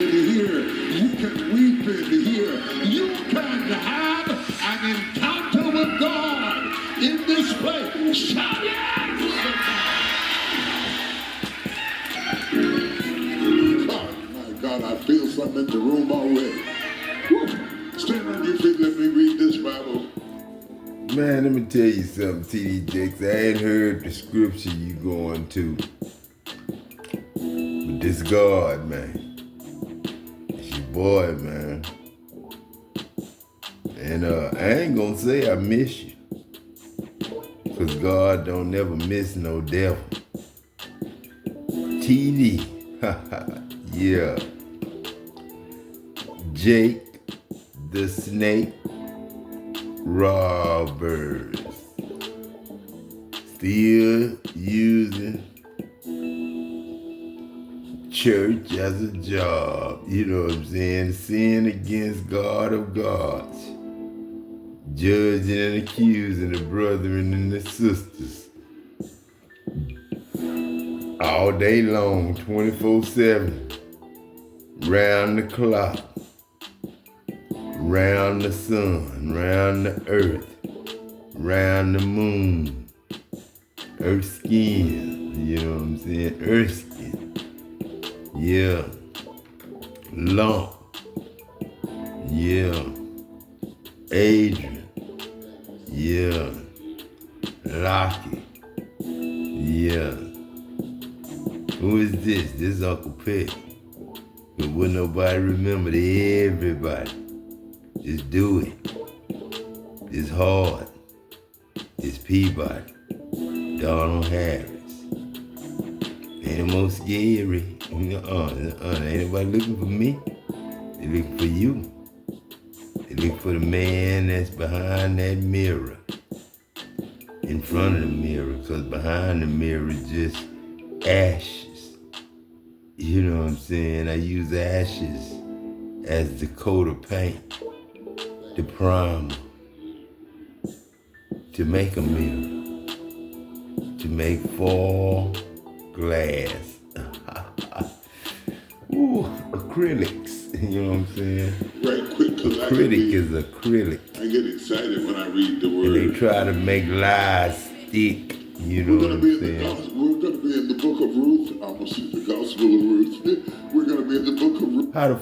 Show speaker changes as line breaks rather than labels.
Here, you can weep in here. You can have an encounter with God in this place. Shout yes! My God, I feel something in the room already. Woo. Stand on your feet, let me read this Bible.
Man, let me tell you something, T.D. Jakes. I ain't heard the scripture you going to. But this God, man. It's your boy, man. And I ain't gonna say I miss you. Cause God don't never miss no devil. T.D. Yeah. Jake the Snake Robber'z. Still using church as a job, you know what I'm saying? Sin against God of gods. Judging and accusing the brethren and the sisters. All day long, 24/7. Round the clock. Round the sun, round the earth, round the moon. Earth skin, you know what I'm saying? Earth skin. Yeah. Lump. Yeah. Adrian. Yeah. Lockie. Yeah. Who is this? This is Uncle Pet. But wouldn't nobody remember everybody. Just do it. It's hard. It's Peabody. Donald Harris. Ain't the most scary. Ain't nobody looking for me. They looking for you. They looking for the man that's behind that mirror. In front of the mirror, because behind the mirror is just ashes. You know what I'm saying? I use ashes as the coat of paint. The primer, to make a mirror, to make fall glass. Ooh, acrylics, you know what I'm saying?
Right quick, because
acrylic is acrylic.
I get excited when I read the word.
And they try to make lies stick, you know what I'm saying?
We're going to be in the book of Ruth. I almost said the gospel of Ruth. We're going to be in the book of Ruth.
How the